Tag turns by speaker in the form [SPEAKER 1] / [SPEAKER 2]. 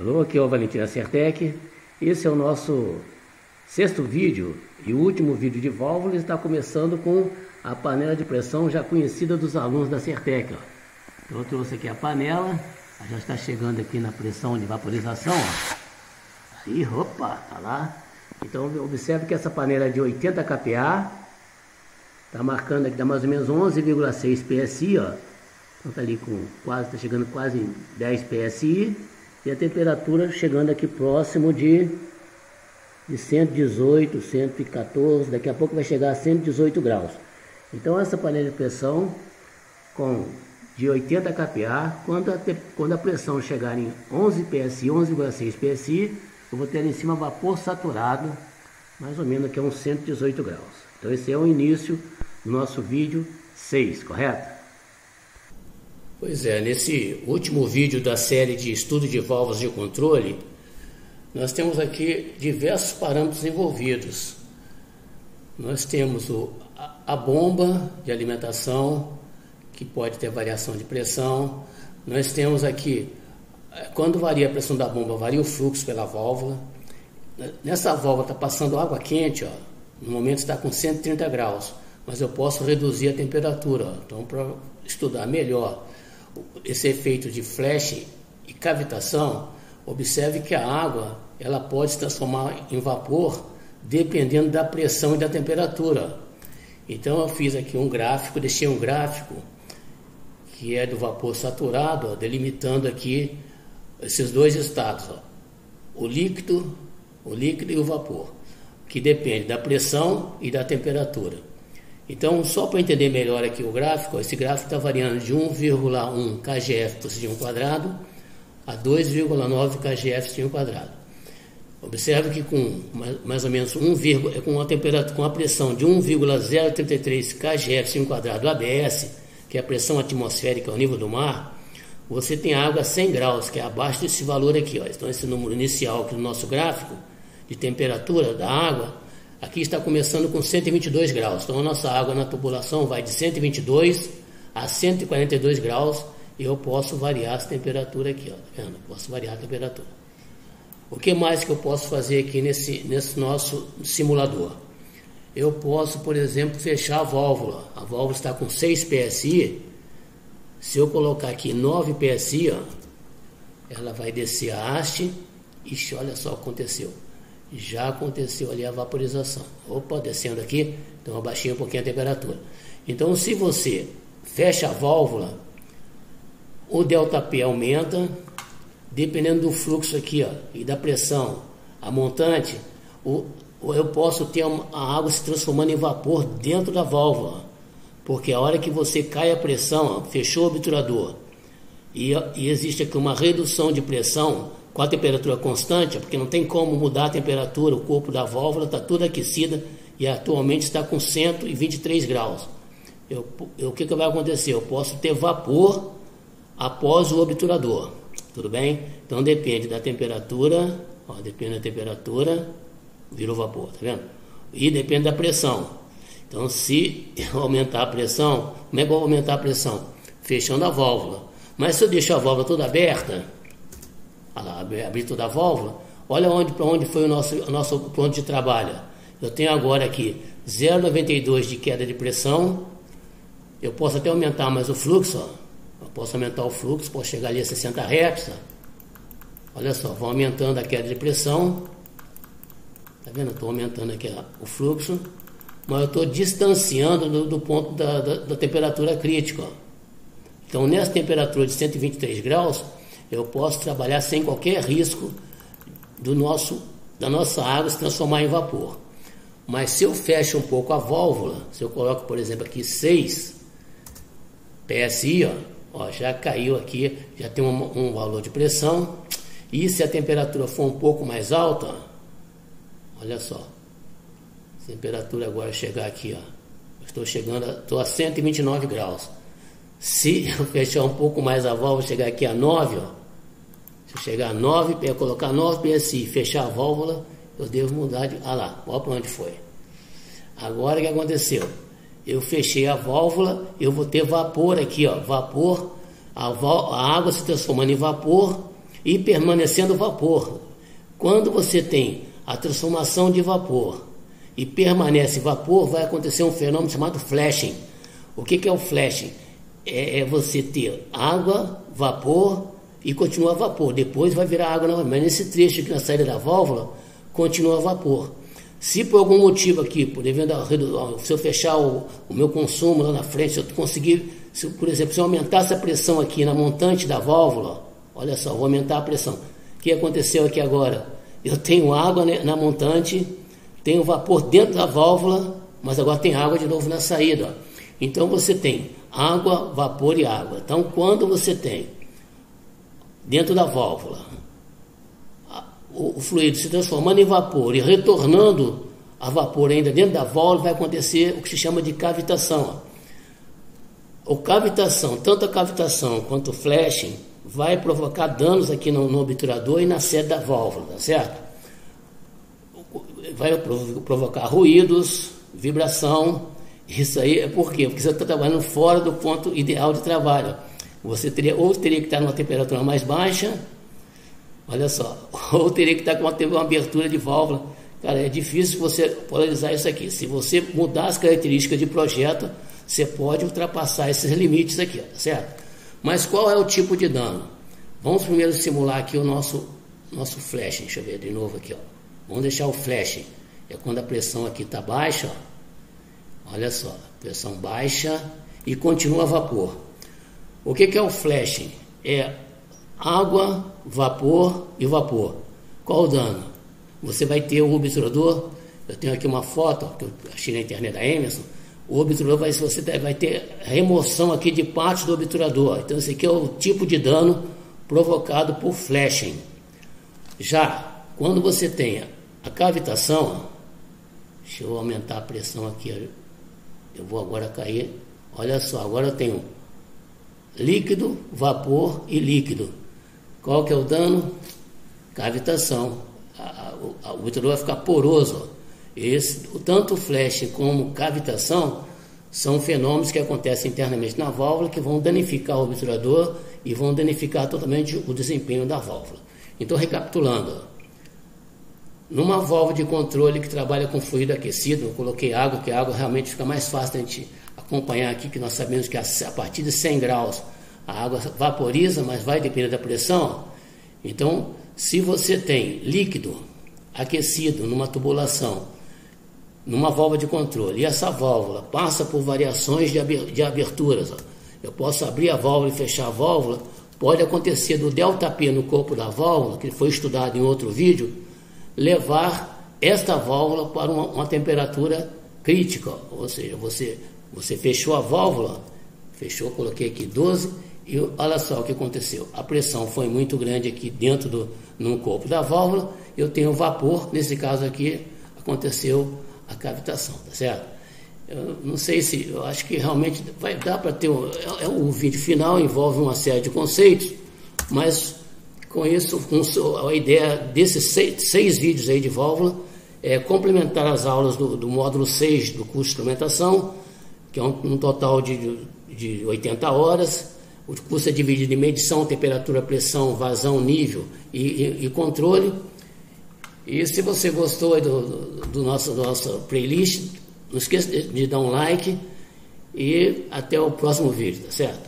[SPEAKER 1] Alô, aqui é o Valentim Acertec. Esse é o nosso sexto vídeo e último vídeo de válvulas. Está começando com a panela de pressão já conhecida dos alunos da Acertec. Então eu trouxe aqui a panela, já está chegando aqui na pressão de vaporização. Aí, opa, tá lá. Então observe que essa panela é de 80 kPa. Está marcando aqui, dá mais ou menos 11,6 PSI, ó. Então tá ali com quase, tá chegando quase em 10 PSI. E a temperatura chegando aqui próximo de 118, 114, daqui a pouco vai chegar a 118 graus. Então essa panela de pressão de 80 kPa, quando a pressão chegar em 11 PSI, 11,6 PSI, eu vou ter ali em cima vapor saturado, mais ou menos aqui a uns 118 graus. Então esse é o início do nosso vídeo 6, correto? Pois é, nesse último vídeo da série de estudo de válvulas de controle, nós temos aqui diversos parâmetros envolvidos. Nós temos a bomba de alimentação, que pode ter variação de pressão. Nós temos aqui, quando varia a pressão da bomba, varia o fluxo pela válvula. Nessa válvula está passando água quente, ó, no momento está com 130 graus, mas eu posso reduzir a temperatura. Ó. Então, para estudar melhor esse efeito de flash e cavitação, observe que a água ela pode se transformar em vapor dependendo da pressão e da temperatura. Então eu fiz aqui um gráfico, deixei um gráfico que é do vapor saturado, ó, delimitando aqui esses dois estados, ó, o líquido e o vapor, que depende da pressão e da temperatura. Então, só para entender melhor aqui o gráfico, esse gráfico está variando de 1,1 kgf por centímetro quadrado a 2,9 kgf por centímetro quadrado. Observe que com mais ou menos com a pressão de 1,033 kgf por centímetro quadrado ABS, que é a pressão atmosférica ao nível do mar, você tem água a 100 graus, que é abaixo desse valor aqui. Ó. Então, esse número inicial aqui no nosso gráfico de temperatura da água, aqui está começando com 122 graus, então a nossa água na tubulação vai de 122 a 142 graus e eu posso variar essa temperatura aqui, ó, tá vendo? Posso variar a temperatura. O que mais que eu posso fazer aqui nesse nosso simulador? Eu posso, por exemplo, fechar a válvula está com 6 PSI, se eu colocar aqui 9 PSI, ó, ela vai descer a haste. Ixi, olha só o que aconteceu. Já aconteceu ali a vaporização. Opa, descendo aqui, então eu abaixei um pouquinho a temperatura. Então, se você fecha a válvula, o ΔP aumenta, dependendo do fluxo aqui, ó, e da pressão, a montante, eu posso ter a água se transformando em vapor dentro da válvula, porque a hora que você cai a pressão, ó, fechou o obturador, e existe aqui uma redução de pressão, com a temperatura constante, porque não tem como mudar a temperatura, o corpo da válvula está tudo aquecida e atualmente está com 123 graus. O que vai acontecer? Eu posso ter vapor após o obturador, tudo bem? Então depende da temperatura, ó, depende da temperatura, virou vapor, tá vendo? E depende da pressão. Então se eu aumentar a pressão, como é que eu vou aumentar a pressão? Fechando a válvula. Mas se eu deixar a válvula toda aberta, abrir toda a válvula, olha para onde foi o nosso ponto de trabalho. Eu tenho agora aqui 0,92 de queda de pressão. Eu posso até aumentar mais o fluxo, ó. Eu posso aumentar o fluxo, posso chegar ali a 60 Hz. Olha só, vou aumentando a queda de pressão. Tá vendo? Eu estou aumentando aqui o fluxo, mas eu estou distanciando do ponto da temperatura crítica, ó. Então, nessa temperatura de 123 graus, eu posso trabalhar sem qualquer risco da nossa água se transformar em vapor. Mas se eu fecho um pouco a válvula, se eu coloco, por exemplo, aqui 6 PSI, ó, já caiu aqui, já tem um valor de pressão. E se a temperatura for um pouco mais alta, ó, olha só, a temperatura agora chegar aqui, ó, estou a 129 graus. Se eu fechar um pouco mais a válvula, chegar aqui a 9, ó, se eu chegar a 9, eu colocar 9 PSI, fechar a válvula, eu devo mudar de... Ah lá, olha para onde foi. Agora o que aconteceu? Eu fechei a válvula, eu vou ter vapor aqui, ó, vapor, a água se transformando em vapor, e permanecendo vapor. Quando você tem a transformação de vapor e permanece vapor, vai acontecer um fenômeno chamado flashing. O que é o flashing? É você ter água, vapor e continua vapor. Depois vai virar água novamente. Mas nesse trecho aqui na saída da válvula, continua vapor. Se por algum motivo aqui, se eu fechar o meu consumo lá na frente, se eu conseguir, por exemplo, se eu aumentar essa pressão aqui na montante da válvula, olha só, vou aumentar a pressão. O que aconteceu aqui agora? Eu tenho água na montante, tenho vapor dentro da válvula, mas agora tem água de novo na saída. Ó. Então você tem água, vapor e água. Então quando você tem dentro da válvula o fluido se transformando em vapor e retornando a vapor ainda dentro da válvula, vai acontecer o que se chama de cavitação. Ó. A cavitação, tanto a cavitação quanto o flashing, vai provocar danos aqui no obturador e na sede da válvula, tá certo? Vai provocar ruídos, vibração. Isso aí é por quê? Porque você está trabalhando fora do ponto ideal de trabalho. Você teria que estar numa temperatura mais baixa, olha só, ou teria que estar com uma abertura de válvula. Cara, é difícil você polarizar isso aqui. Se você mudar as características de projeto, você pode ultrapassar esses limites aqui, tá certo? Mas qual é o tipo de dano? Vamos primeiro simular aqui o nosso flashing. Deixa eu ver de novo aqui, ó. Vamos deixar o flashing. É quando a pressão aqui está baixa, ó. Olha só, pressão baixa e continua vapor. O que é o flashing? É água, vapor e vapor. Qual o dano? Você vai ter o obturador. Eu tenho aqui uma foto que eu achei na internet da Emerson. O obturador você vai ter remoção aqui de parte do obturador. Então esse aqui é o tipo de dano provocado por flashing. Já quando você tem a cavitação, deixa eu aumentar a pressão aqui. Eu vou agora cair. Olha só, agora eu tenho líquido, vapor e líquido. Qual que é o dano? Cavitação. O obturador vai ficar poroso. Tanto o flash como cavitação são fenômenos que acontecem internamente na válvula que vão danificar o obturador e vão danificar totalmente o desempenho da válvula. Então, recapitulando, numa válvula de controle que trabalha com fluido aquecido, eu coloquei água, que a água realmente fica mais fácil da gente acompanhar aqui, que nós sabemos que a partir de 100 graus a água vaporiza, mas vai depender da pressão. Então, se você tem líquido aquecido numa tubulação, numa válvula de controle, e essa válvula passa por variações de aberturas, ó. Eu posso abrir a válvula e fechar a válvula, pode acontecer do ΔP no corpo da válvula, que foi estudado em outro vídeo, levar esta válvula para uma temperatura crítica, ó. Ou seja, você fechou a válvula, fechou, coloquei aqui 12, e olha só o que aconteceu. A pressão foi muito grande aqui dentro no corpo da válvula, eu tenho vapor, nesse caso aqui aconteceu a cavitação, tá certo? Eu não sei se, eu acho que realmente vai dar para ter, o vídeo final envolve uma série de conceitos, mas com isso, a ideia desses seis vídeos aí de válvula é complementar as aulas do módulo 6 do curso de instrumentação, que é um total de 80 horas. O curso é dividido em medição, temperatura, pressão, vazão, nível e controle. E se você gostou do nosso playlist, não esqueça de dar um like e até o próximo vídeo, tá certo?